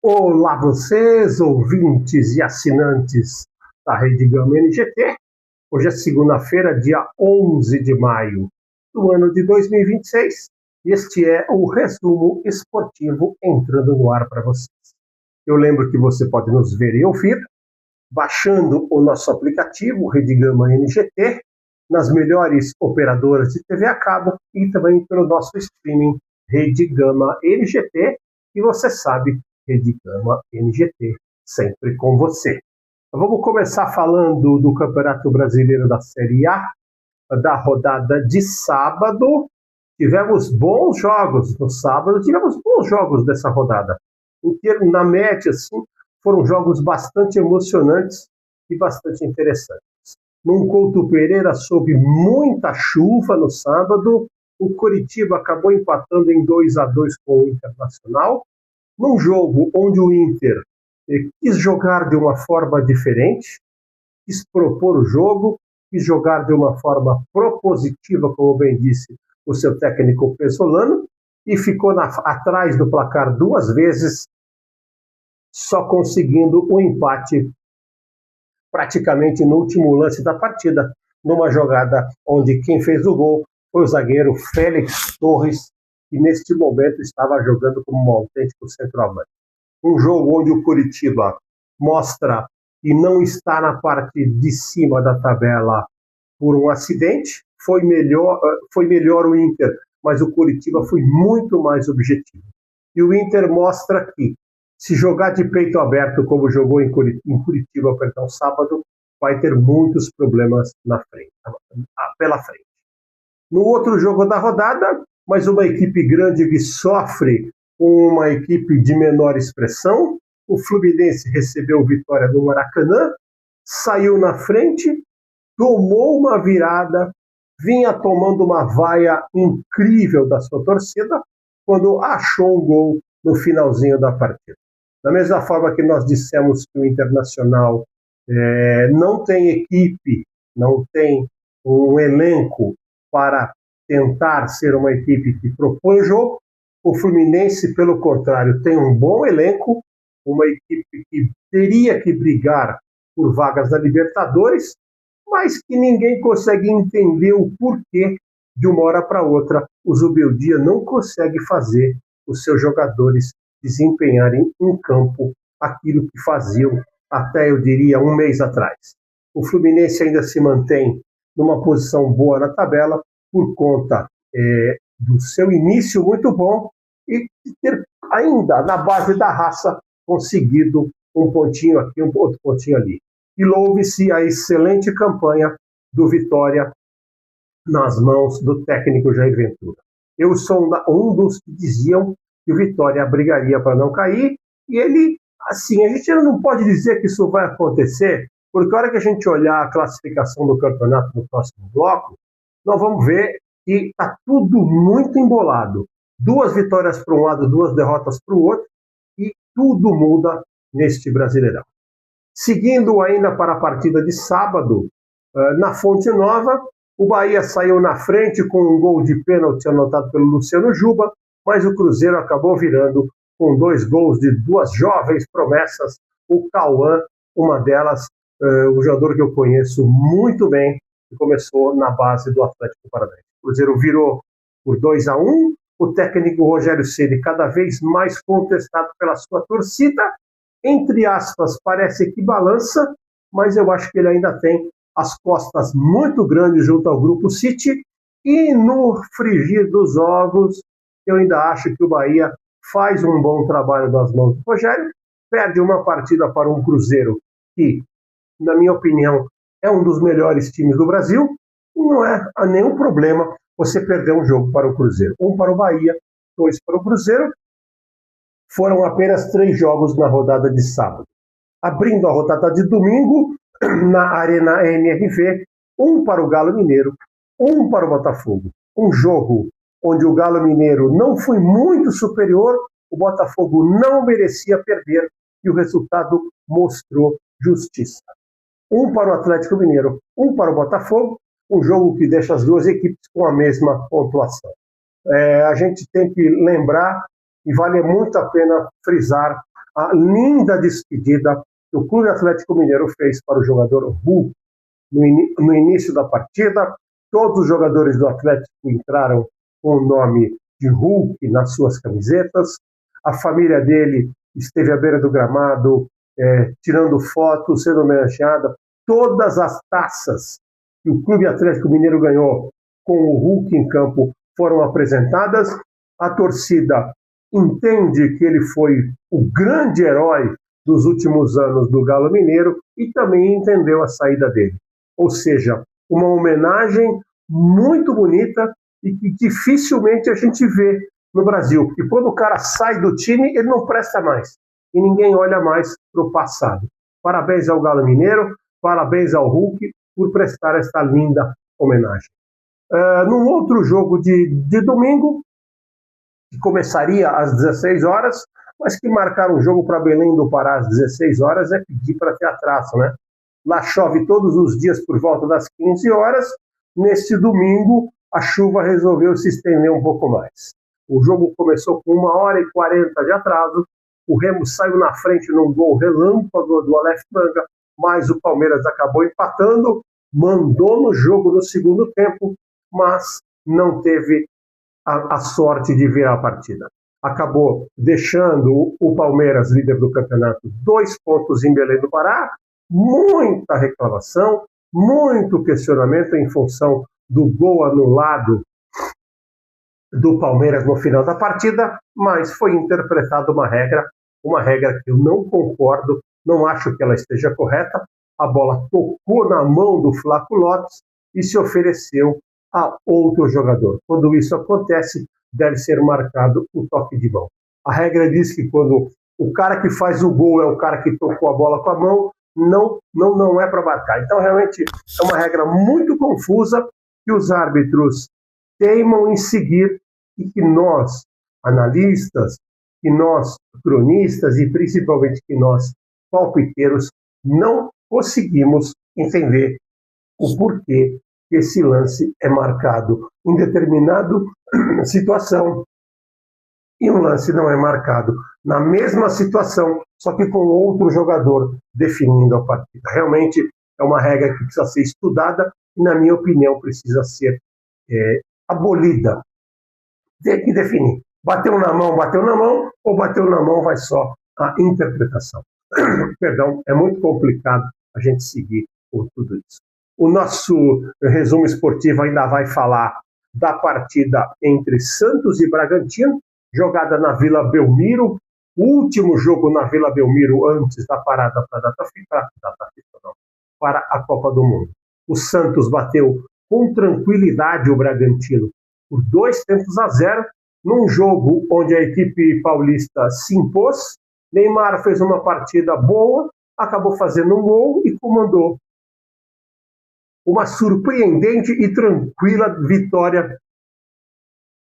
Olá vocês, ouvintes e assinantes da Rede Gama NGT. Hoje é segunda-feira, dia 11 de maio do ano de 2026. E este é o resumo esportivo entrando no ar para vocês. Eu lembro que você pode nos ver e ouvir baixando o nosso aplicativo Rede Gama NGT nas melhores operadoras de TV a cabo e também pelo nosso streaming Rede Gama NGT. E você sabe, Rede Gama NGT, sempre com você. Vamos começar falando do Campeonato Brasileiro da Série A, da rodada de sábado. Tivemos bons jogos no sábado, tivemos bons jogos dessa rodada. Na média, assim, foram jogos bastante emocionantes e bastante interessantes. Num Couto Pereira, sob muita chuva no sábado, o Coritiba acabou empatando em 2-2 com o Internacional. Num jogo onde o Inter quis jogar de uma forma diferente, quis propor o jogo, quis jogar de uma forma propositiva, como bem disse o seu técnico Pesolano, e ficou atrás do placar duas vezes, só conseguindo o empate praticamente no último lance da partida, numa jogada onde quem fez o gol foi o zagueiro Félix Torres, que neste momento estava jogando como um autêntico centroavante. Um jogo onde o Coritiba mostra que não está na parte de cima da tabela por um acidente, foi melhor o Inter, mas o Coritiba foi muito mais objetivo. E o Inter mostra que, se jogar de peito aberto, como jogou em Curitiba, sábado, vai ter muitos problemas pela frente. No outro jogo da rodada, mais uma equipe grande que sofre com uma equipe de menor expressão. O Fluminense recebeu vitória no Maracanã, saiu na frente, tomou uma virada, vinha tomando uma vaia incrível da sua torcida, quando achou um gol no finalzinho da partida. Da mesma forma que nós dissemos que o Internacional não tem equipe, não tem um elenco para tentar ser uma equipe que propõe o jogo, o Fluminense, pelo contrário, tem um bom elenco, uma equipe que teria que brigar por vagas da Libertadores, mas que ninguém consegue entender o porquê, de uma hora para outra, o Zubeldia não consegue fazer os seus jogadores desempenharem em campo aquilo que faziam até, eu diria, um mês atrás. O Fluminense ainda se mantém numa posição boa na tabela por conta do seu início muito bom e de ter ainda, na base da raça, conseguido um pontinho aqui, um outro pontinho ali. E louve-se a excelente campanha do Vitória nas mãos do técnico Jair Ventura. Eu sou um dos que diziam que o Vitória brigaria para não cair, e ele, assim, a gente não pode dizer que isso vai acontecer, porque a hora que a gente olhar a classificação do campeonato no próximo bloco, nós vamos ver que está tudo muito embolado. 2 vitórias para um lado, 2 derrotas para o outro, e tudo muda neste Brasileirão. Seguindo ainda para a partida de sábado, na Fonte Nova, o Bahia saiu na frente com um gol de pênalti anotado pelo Luciano Juba, mas o Cruzeiro acabou virando com 2 gols de 2 jovens promessas, o Cauã, uma delas, um jogador que eu conheço muito bem, que começou na base do Atlético Paranaense. O Cruzeiro virou por 2-1, o técnico Rogério Ceni cada vez mais contestado pela sua torcida, entre aspas, parece que balança, mas eu acho que ele ainda tem as costas muito grandes junto ao Grupo City, e no frigir dos ovos, eu ainda acho que o Bahia faz um bom trabalho nas mãos do Rogério, perde uma partida para um Cruzeiro que, na minha opinião, é um dos melhores times do Brasil, e não é nenhum problema você perder um jogo para o Cruzeiro. 1 para o Bahia, 2 para o Cruzeiro. Foram apenas 3 jogos na rodada de sábado. Abrindo a rodada de domingo, na Arena MRV, 1 para o Galo Mineiro, 1 para o Botafogo. Um jogo onde o Galo Mineiro não foi muito superior, o Botafogo não merecia perder e o resultado mostrou justiça. 1 para o Atlético Mineiro, 1 para o Botafogo, um jogo que deixa as duas equipes com a mesma pontuação. A gente tem que lembrar, e vale muito a pena frisar, a linda despedida que o Clube Atlético Mineiro fez para o jogador Hulk no início da partida. Todos os jogadores do Atlético entraram com o nome de Hulk nas suas camisetas. A família dele esteve à beira do gramado, tirando fotos, sendo homenageada. Todas as taças que o Clube Atlético Mineiro ganhou com o Hulk em campo foram apresentadas. A torcida entende que ele foi o grande herói dos últimos anos do Galo Mineiro e também entendeu a saída dele. Ou seja, uma homenagem muito bonita e que dificilmente a gente vê no Brasil, porque quando o cara sai do time, ele não presta mais e ninguém olha mais para o passado. Parabéns ao Galo Mineiro, parabéns ao Hulk por prestar esta linda homenagem. Num outro jogo de domingo, que começaria às 16 horas, mas que marcar um jogo para Belém do Pará às 16 horas é pedir para ter atraso, né? Lá chove todos os dias por volta das 15 horas. Neste domingo, a chuva resolveu se estender um pouco mais. O jogo começou com 1h40 de atraso. O Remo saiu na frente num gol relâmpago do Aleph Manga, mas o Palmeiras acabou empatando, mandou no jogo no segundo tempo, mas não teve a sorte de virar a partida. Acabou deixando o Palmeiras, líder do campeonato, 2 pontos em Belém do Pará. Muita reclamação, muito questionamento em função do gol anulado do Palmeiras no final da partida, mas foi interpretada uma regra que eu não concordo, não acho que ela esteja correta. A bola tocou na mão do Flávio Lopes e se ofereceu a outro jogador. Quando isso acontece, deve ser marcado o toque de mão. A regra diz que quando o cara que faz o gol é o cara que tocou a bola com a mão, não é para marcar. Então, realmente, é uma regra muito confusa que os árbitros teimam em seguir e que nós, analistas, que nós, cronistas e principalmente que nós, palpiteiros, não conseguimos entender o porquê que esse lance é marcado em determinada situação e um lance não é marcado na mesma situação, só que com outro jogador definindo a partida. Realmente é uma regra que precisa ser estudada e, na minha opinião, precisa ser abolida. Tem que definir. Bateu na mão, ou bateu na mão, vai só a interpretação. Perdão, é muito complicado a gente seguir com tudo isso. O nosso resumo esportivo ainda vai falar da partida entre Santos e Bragantino, jogada na Vila Belmiro, o último jogo na Vila Belmiro antes da parada para a Copa do Mundo. O Santos bateu com tranquilidade o Bragantino por 2-0, num jogo onde a equipe paulista se impôs. Neymar fez uma partida boa, acabou fazendo um gol e comandou uma surpreendente e tranquila vitória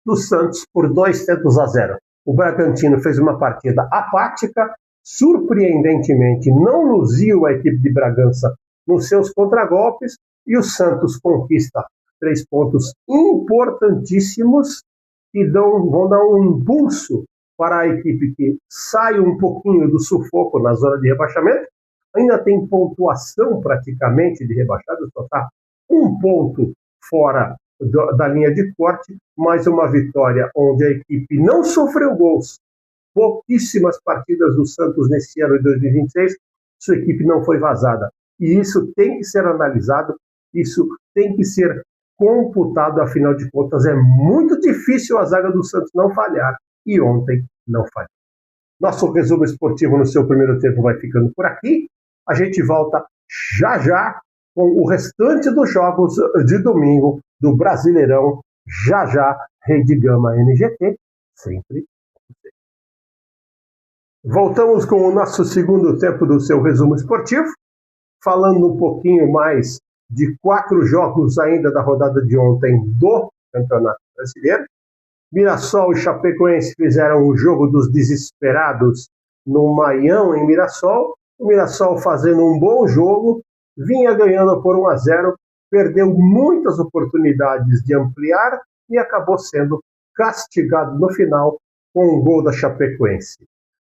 do Santos por 2-0. O Bragantino fez uma partida apática, surpreendentemente não luziu a equipe de Bragança nos seus contragolpes e o Santos conquista 3 pontos importantíssimos que vão dar um impulso para a equipe que sai um pouquinho do sufoco na zona de rebaixamento. Ainda tem pontuação praticamente de rebaixado, só está 1 ponto fora da linha de corte, mais uma vitória onde a equipe não sofreu gols. Pouquíssimas partidas do Santos nesse ano de 2026, sua equipe não foi vazada. E isso tem que ser analisado, isso tem que ser computado, afinal de contas é muito difícil a zaga do Santos não falhar, e ontem não falhou. Nosso resumo esportivo no seu primeiro tempo vai ficando por aqui. A gente volta já com o restante dos jogos de domingo do Brasileirão, já, Rede Gama NGT, sempre. Voltamos com o nosso segundo tempo do seu resumo esportivo, falando um pouquinho mais de 4 jogos ainda da rodada de ontem do Campeonato Brasileiro. Mirassol e Chapecoense fizeram o jogo dos desesperados no Maião, em Mirassol. O Mirassol fazendo um bom jogo, vinha ganhando por 1-0, perdeu muitas oportunidades de ampliar e acabou sendo castigado no final com um gol da Chapecoense.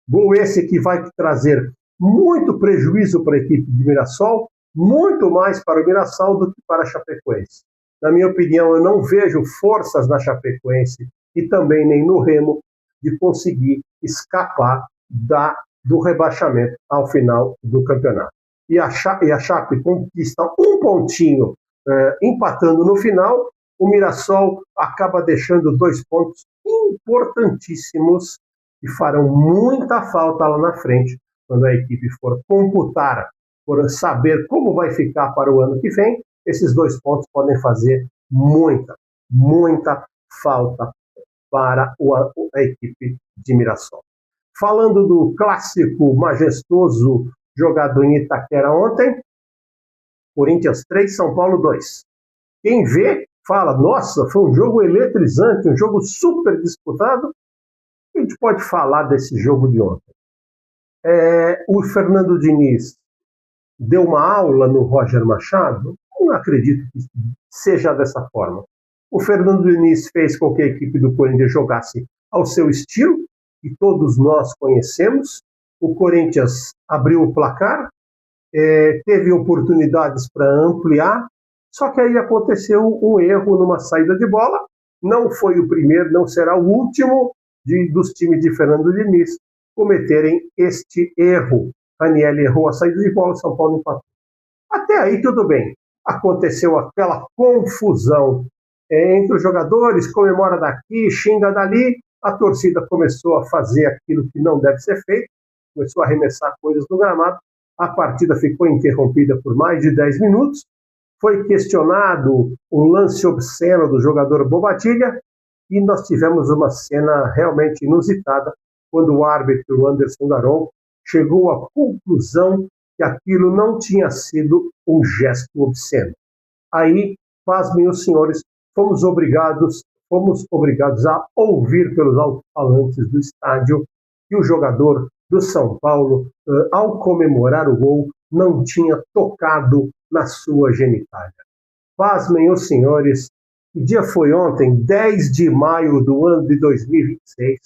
Gol esse que vai trazer muito prejuízo para a equipe de Mirassol, muito mais para o Mirassol do que para a Chapecoense. Na minha opinião, eu não vejo forças na Chapecoense e também nem no Remo de conseguir escapar do rebaixamento ao final do campeonato. E a Chape conquista um pontinho empatando no final. O Mirassol acaba deixando 2 pontos importantíssimos que farão muita falta lá na frente, quando a equipe for computar, for saber como vai ficar para o ano que vem. Esses 2 pontos podem fazer muita falta para a equipe de Mirassol. Falando do clássico majestoso jogado em Itaquera ontem, Corinthians 3, São Paulo 2. Quem vê, fala, nossa, foi um jogo eletrizante, um jogo super disputado. A gente pode falar desse jogo de ontem? O Fernando Diniz deu uma aula no Roger Machado? Não acredito que seja dessa forma. O Fernando Diniz fez com que a equipe do Corinthians jogasse ao seu estilo, que todos nós conhecemos. O Corinthians abriu o placar, teve oportunidades para ampliar, só que aí aconteceu um erro numa saída de bola. Não foi o primeiro, não será o último dos times de Fernando Diniz cometerem este erro. Ranieri errou a saída de bola, São Paulo empatou. Até aí tudo bem. Aconteceu aquela confusão entre os jogadores, comemora daqui, xinga dali, a torcida começou a fazer aquilo que não deve ser feito, começou a arremessar coisas no gramado, a partida ficou interrompida por mais de 10 minutos, foi questionado um lance obsceno do jogador Bobadilha, e nós tivemos uma cena realmente inusitada, quando o árbitro Anderson Daron chegou à conclusão que aquilo não tinha sido um gesto obsceno. Aí, pasmem os senhores, fomos obrigados a ouvir pelos alto-falantes do estádio que o jogador do São Paulo, ao comemorar o gol, não tinha tocado na sua genitália. Pasmem os senhores, que dia foi ontem, 10 de maio do ano de 2026.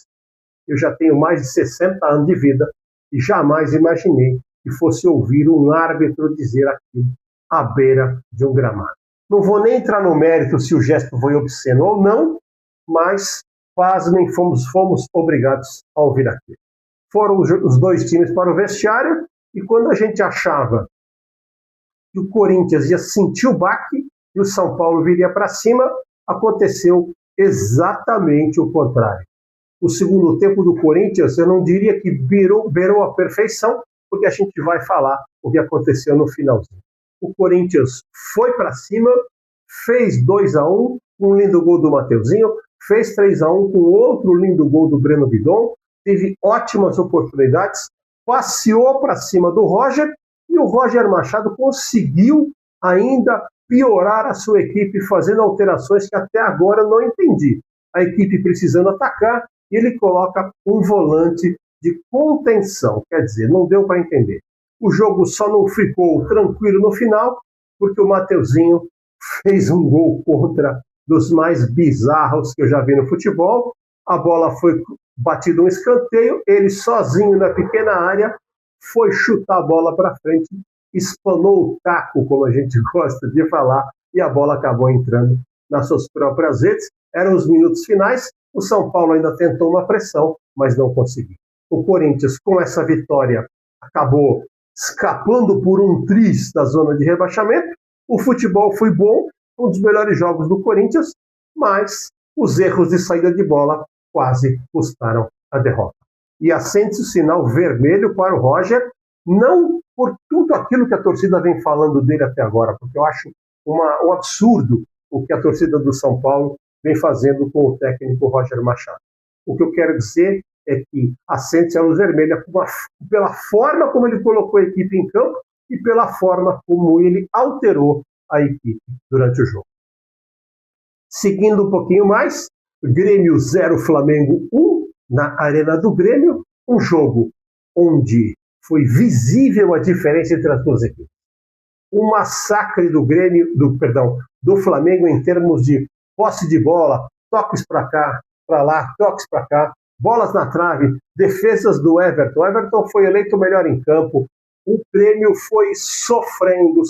Eu já tenho mais de 60 anos de vida e jamais imaginei que fosse ouvir um árbitro dizer aquilo à beira de um gramado. Não vou nem entrar no mérito se o gesto foi obsceno ou não, mas, pasmem, fomos obrigados a ouvir aquilo. Foram os 2 times para o vestiário, e quando a gente achava que o Corinthians ia sentir o baque e o São Paulo viria para cima, aconteceu exatamente o contrário. O segundo tempo do Corinthians, eu não diria que beirou a perfeição, porque a gente vai falar o que aconteceu no finalzinho. O Corinthians foi para cima, fez 2-1, um lindo gol do Mateuzinho, fez 3-1 com outro lindo gol do Breno Bidon, teve ótimas oportunidades, passeou para cima do Roger, e o Roger Machado conseguiu ainda piorar a sua equipe, fazendo alterações que até agora eu não entendi. A equipe precisando atacar, e ele coloca um volante de contenção, quer dizer, não deu para entender. O jogo só não ficou tranquilo no final, porque o Mateuzinho fez um gol contra dos mais bizarros que eu já vi no futebol. A bola foi batida um escanteio, ele sozinho na pequena área foi chutar a bola para frente, espanou o taco, como a gente gosta de falar, e a bola acabou entrando nas suas próprias redes. Eram os minutos finais, o São Paulo ainda tentou uma pressão, mas não conseguiu. O Corinthians, com essa vitória, acabou escapando por um triz da zona de rebaixamento. O futebol foi bom, um dos melhores jogos do Corinthians, mas os erros de saída de bola quase custaram a derrota. E acende-se o sinal vermelho para o Roger, não por tudo aquilo que a torcida vem falando dele até agora, porque eu acho um absurdo o que a torcida do São Paulo vem fazendo com o técnico Roger Machado. O que eu quero dizer é que acende-se a luz vermelha pela forma como ele colocou a equipe em campo e pela forma como ele alterou a equipe durante o jogo. Seguindo um pouquinho mais, Grêmio 0, Flamengo 1, na Arena do Grêmio, um jogo onde foi visível a diferença entre as duas equipes. Um massacre do Flamengo em termos de posse de bola, toques para cá, para lá, toques para cá, bolas na trave, defesas do Everton. O Everton foi eleito o melhor em campo. O Grêmio foi sofrendo,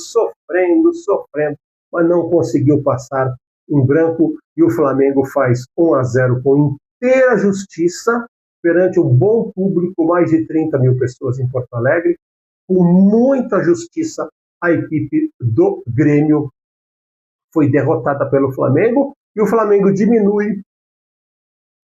mas não conseguiu passar em branco. E o Flamengo faz 1-0 com inteira justiça, perante um bom público, mais de 30 mil pessoas em Porto Alegre. Com muita justiça, a equipe do Grêmio foi derrotada pelo Flamengo, e o Flamengo diminui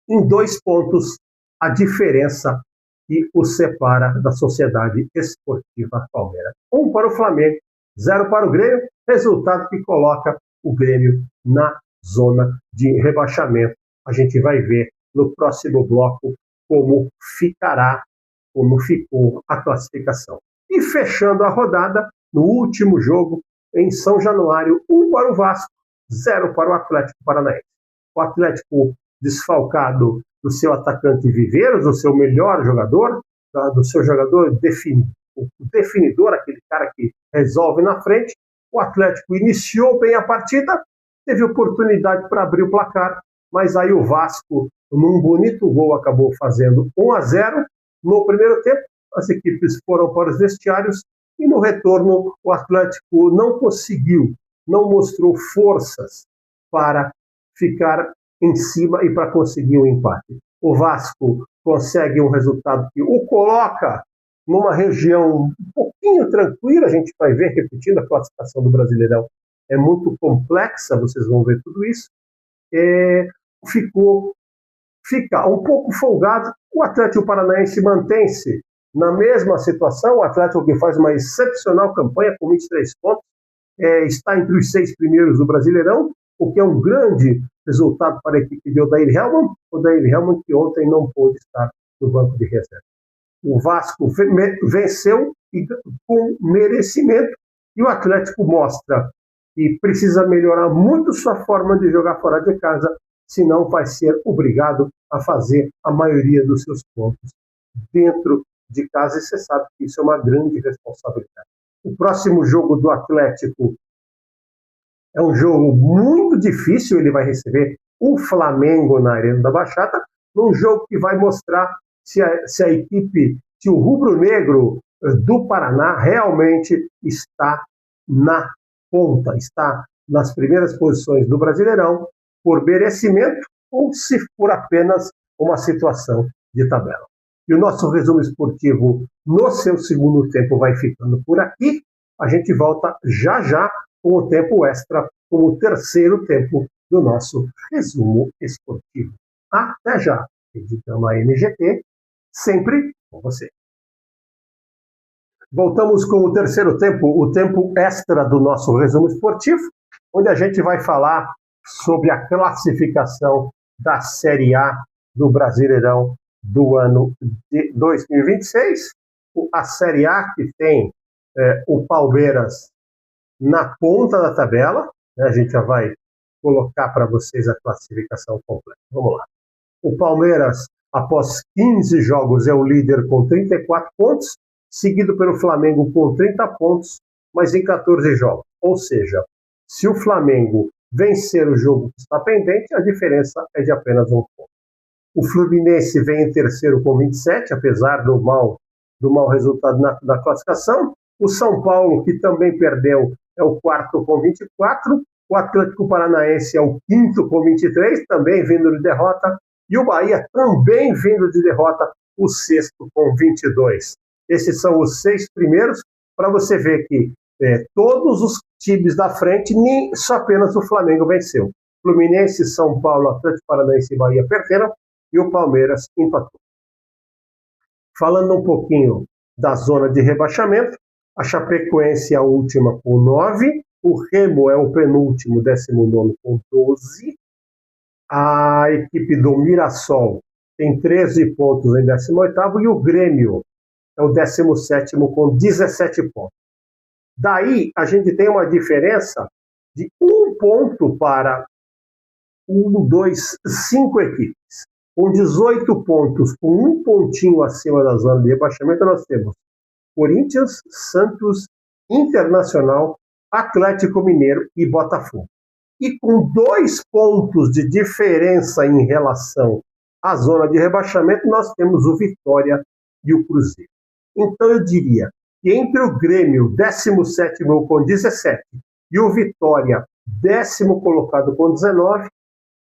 em 2 pontos a diferença que o separa da Sociedade Esportiva Palmeiras. 1 para o Flamengo, 0 para o Grêmio, resultado que coloca o Grêmio na zona de rebaixamento. A gente vai ver no próximo bloco como ficou a classificação. E fechando a rodada, no último jogo, em São Januário, 1 para o Vasco, 0 para o Atlético Paranaense. O Atlético desfalcado do seu atacante Viveiros, do seu melhor jogador, do seu jogador definidor, aquele cara que resolve na frente. O Atlético iniciou bem a partida, teve oportunidade para abrir o placar, mas aí o Vasco, num bonito gol, acabou fazendo 1-0. No primeiro tempo, as equipes foram para os vestiários e no retorno o Atlético não conseguiu, não mostrou forças para ficar em cima e para conseguir o empate. O Vasco consegue um resultado que o coloca numa região um pouquinho tranquila. A gente vai ver, repetindo, a classificação do Brasileirão é muito complexa, vocês vão ver tudo isso. Fica um pouco folgado. O Atlético Paranaense mantém-se na mesma situação. O Atlético, que faz uma excepcional campanha com 23 pontos, está entre os 6 primeiros do Brasileirão, o que é um grande resultado para a equipe de Odair Hellmann. Odair Hellmann, que ontem não pôde estar no banco de reserva. O Vasco venceu com merecimento, e o Atlético mostra que precisa melhorar muito sua forma de jogar fora de casa, senão vai ser obrigado a fazer a maioria dos seus pontos dentro de casa, e você sabe que isso é uma grande responsabilidade. O próximo jogo do Atlético é um jogo muito difícil. Ele vai receber o Flamengo na Arena da Baixada, num jogo que vai mostrar se o rubro-negro do Paraná realmente está na ponta, está nas primeiras posições do Brasileirão, por merecimento ou se for apenas uma situação de tabela. E o nosso resumo esportivo no seu segundo tempo vai ficando por aqui. A gente volta já com o tempo extra, com o terceiro tempo do nosso resumo esportivo. Até já! Editamos a NGT, sempre com você. Voltamos com o terceiro tempo, o tempo extra do nosso resumo esportivo, onde a gente vai falar sobre a classificação da Série A do Brasileirão do ano de 2026. A Série A que tem o Palmeiras na ponta da tabela, né? A gente já vai colocar para vocês a classificação completa. Vamos lá. O Palmeiras, após 15 jogos, é o líder com 34 pontos, seguido pelo Flamengo com 30 pontos, mas em 14 jogos. Ou seja, se o Flamengo vencer o jogo que está pendente, a diferença é de apenas 1 ponto. O Fluminense vem em terceiro com 27, apesar do mau resultado na classificação. O São Paulo, que também perdeu, é o quarto com 24. O Atlético Paranaense é o quinto com 23, também vindo de derrota. E o Bahia, também vindo de derrota, o sexto com 22. Esses são os 6 primeiros, para você ver que todos os times da frente, nem só apenas o Flamengo venceu. Fluminense, São Paulo, Atlético Paranaense e Bahia perderam, e o Palmeiras empatou. Falando um pouquinho da zona de rebaixamento, a Chapecoense é a última com 9, o Remo é o penúltimo, 19º com 12, a equipe do Mirassol tem 13 pontos em 18º, e o Grêmio é o 17º com 17 pontos. Daí a gente tem uma diferença de 1 ponto para 5 equipes. Com 18 pontos, com 1 pontinho acima da zona de rebaixamento, nós temos Corinthians, Santos, Internacional, Atlético Mineiro e Botafogo. E com 2 pontos de diferença em relação a zona de rebaixamento, nós temos o Vitória e o Cruzeiro. Então, eu diria que entre o Grêmio, 17º com 17, e o Vitória, 10º colocado com 19,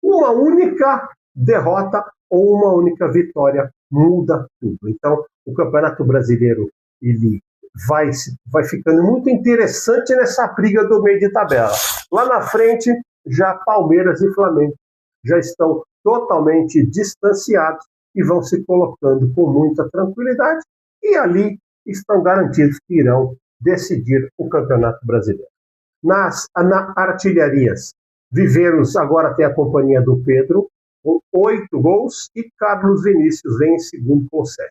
uma única derrota ou uma única vitória muda tudo. Então, o Campeonato Brasileiro ele vai ficando muito interessante nessa briga do meio de tabela. Lá na frente, já Palmeiras e Flamengo já estão totalmente distanciados e vão se colocando com muita tranquilidade e ali estão garantidos que irão decidir o Campeonato Brasileiro. Na artilharias, Viveiros agora tem a companhia do Pedro, com 8 gols, e Carlos Vinícius vem em segundo com 7.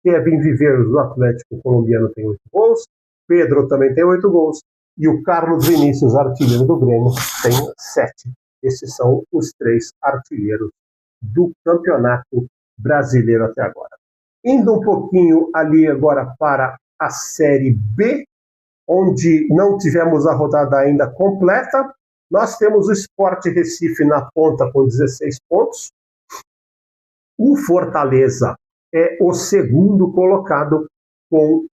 Kevin Viveiros, do Atlético Colombiano, tem 8 gols, Pedro também tem 8 gols, e o Carlos Vinícius, artilheiro do Grêmio, tem 7. Esses são os 3 artilheiros do Campeonato Brasileiro até agora. Indo um pouquinho ali agora para a Série B, onde não tivemos a rodada ainda completa, nós temos o Sport Recife na ponta com 16 pontos. O Fortaleza é o segundo colocado com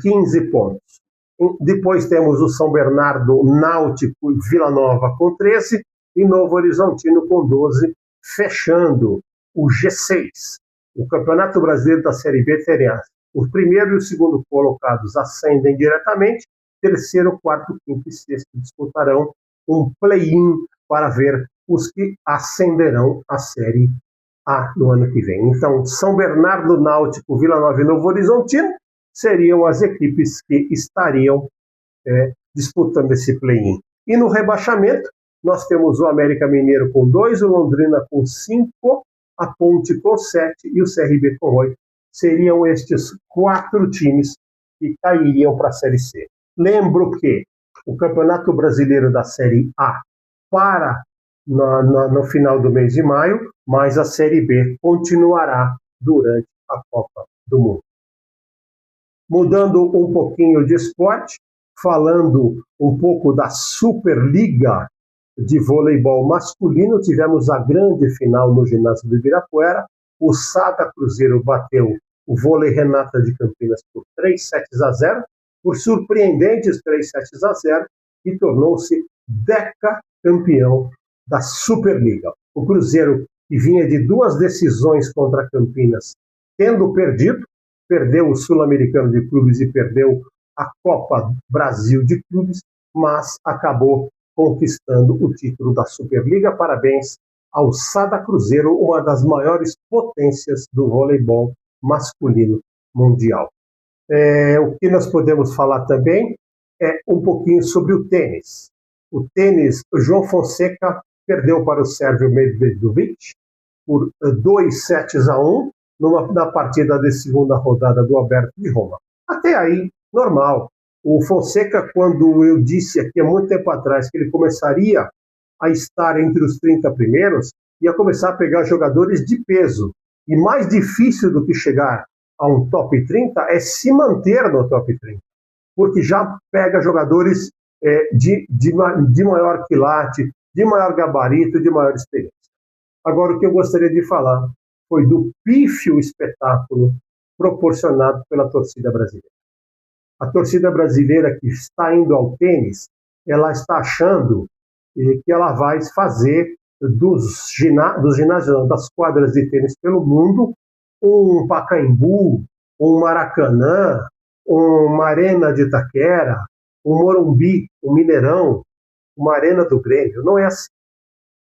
15 pontos. Depois temos o São Bernardo, Náutico e Vila Nova com 13 e Novo Horizontino com 12, fechando o G6. O Campeonato Brasileiro da Série B terá o primeiro e o segundo colocados ascendem diretamente, terceiro, quarto, quinto e sexto disputarão um play-in para ver os que ascenderão à Série A no ano que vem. Então, São Bernardo, Náutico, Vila Nova e Novo Horizontino seriam as equipes que estariam disputando esse play-in. E no rebaixamento, nós temos o América Mineiro com 2, o Londrina com 5, a Ponte com 7 e o CRB com 8. Seriam estes 4 times que cairiam para a Série C. Lembro que o Campeonato Brasileiro da Série A para no final do mês de maio, mas a Série B continuará durante a Copa do Mundo. Mudando um pouquinho de esporte, falando um pouco da Superliga de voleibol masculino, tivemos a grande final no ginásio do Ibirapuera. O Sada Cruzeiro bateu o Vôlei Renata de Campinas por 3-0, por surpreendentes 3-0, e tornou-se decacampeão da Superliga. O Cruzeiro, que vinha de 2 decisões contra Campinas, tendo perdeu o Sul-Americano de Clubes e perdeu a Copa Brasil de Clubes, mas acabou conquistando o título da Superliga. Parabéns ao Sada Cruzeiro, uma das maiores potências do voleibol masculino mundial. O que nós podemos falar também é um pouquinho sobre o tênis. O tênis, o João Fonseca perdeu para o sérvio Medvedev por 2-1 na partida de segunda rodada do Aberto de Roma. Até aí, normal. O Fonseca, quando eu disse aqui há muito tempo atrás que ele começaria a estar entre os 30 primeiros, ia começar a pegar jogadores de peso. E mais difícil do que chegar a um top 30 é se manter no top 30, porque já pega jogadores de maior quilate, de maior gabarito, de maior experiência. Agora, o que eu gostaria de falar foi do pífio espetáculo proporcionado pela torcida brasileira. A torcida brasileira que está indo ao tênis, ela está achando que ela vai fazer dos ginásios, das quadras de tênis pelo mundo, um Pacaembu, um Maracanã, uma Arena de Itaquera, um Morumbi, um Mineirão, uma Arena do Grêmio. Não é assim.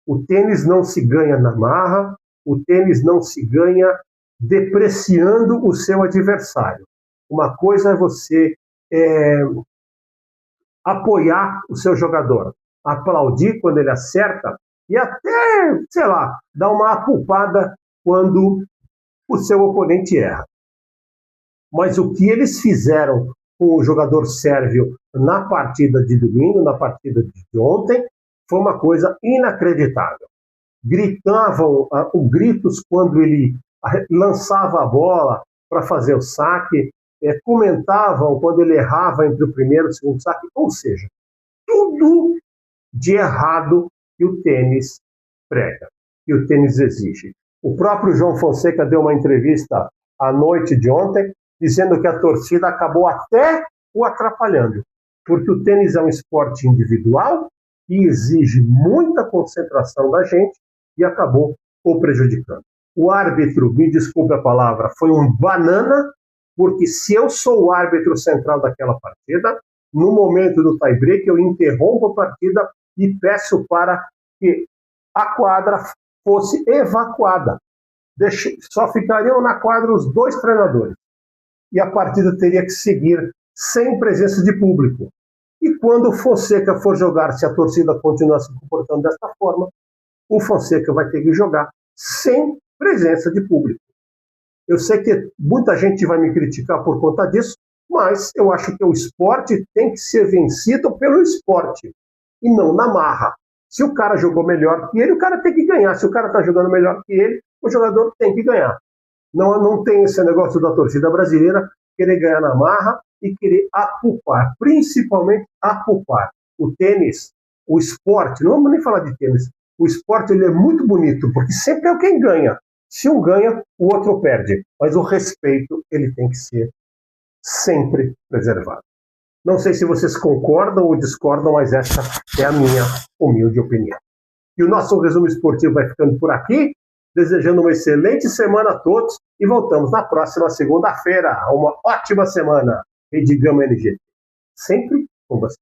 O tênis não se ganha na marra, o tênis não se ganha depreciando o seu adversário. Uma coisa é você apoiar o seu jogador, aplaudir quando ele acerta e até, sei lá, dar uma apulpada quando o seu oponente erra. Mas o que eles fizeram com o jogador sérvio na partida de domingo, na partida de ontem, foi uma coisa inacreditável. Gritavam gritos quando ele lançava a bola para fazer o saque, comentavam quando ele errava entre o primeiro e o segundo saque, ou seja, tudo de errado que o tênis prega, que o tênis exige. O próprio João Fonseca deu uma entrevista à noite de ontem, dizendo que a torcida acabou até o atrapalhando, porque o tênis é um esporte individual e exige muita concentração da gente e acabou o prejudicando. O árbitro, me desculpe a palavra, foi um banana, porque se eu sou o árbitro central daquela partida, no momento do tie-break eu interrompo a partida e peço para que a quadra fosse evacuada. Só ficariam na quadra os 2 treinadores. E a partida teria que seguir sem presença de público. E quando o Fonseca for jogar, se a torcida continuar se comportando desta forma, o Fonseca vai ter que jogar sem presença de público. Eu sei que muita gente vai me criticar por conta disso, mas eu acho que o esporte tem que ser vencido pelo esporte e não na marra. Se o cara jogou melhor que ele, o cara tem que ganhar. Se o cara está jogando melhor que ele, o jogador tem que ganhar. Não tem esse negócio da torcida brasileira querer ganhar na marra e querer apupar, principalmente apupar. O tênis, o esporte, não vamos nem falar de tênis, o esporte ele é muito bonito, porque sempre é quem ganha. Se um ganha, o outro perde. Mas o respeito ele tem que ser sempre preservado. Não sei se vocês concordam ou discordam, mas essa é a minha humilde opinião. E o nosso resumo esportivo vai ficando por aqui, desejando uma excelente semana a todos e voltamos na próxima segunda-feira. Uma ótima semana. Rede Gama NGT. Sempre com você.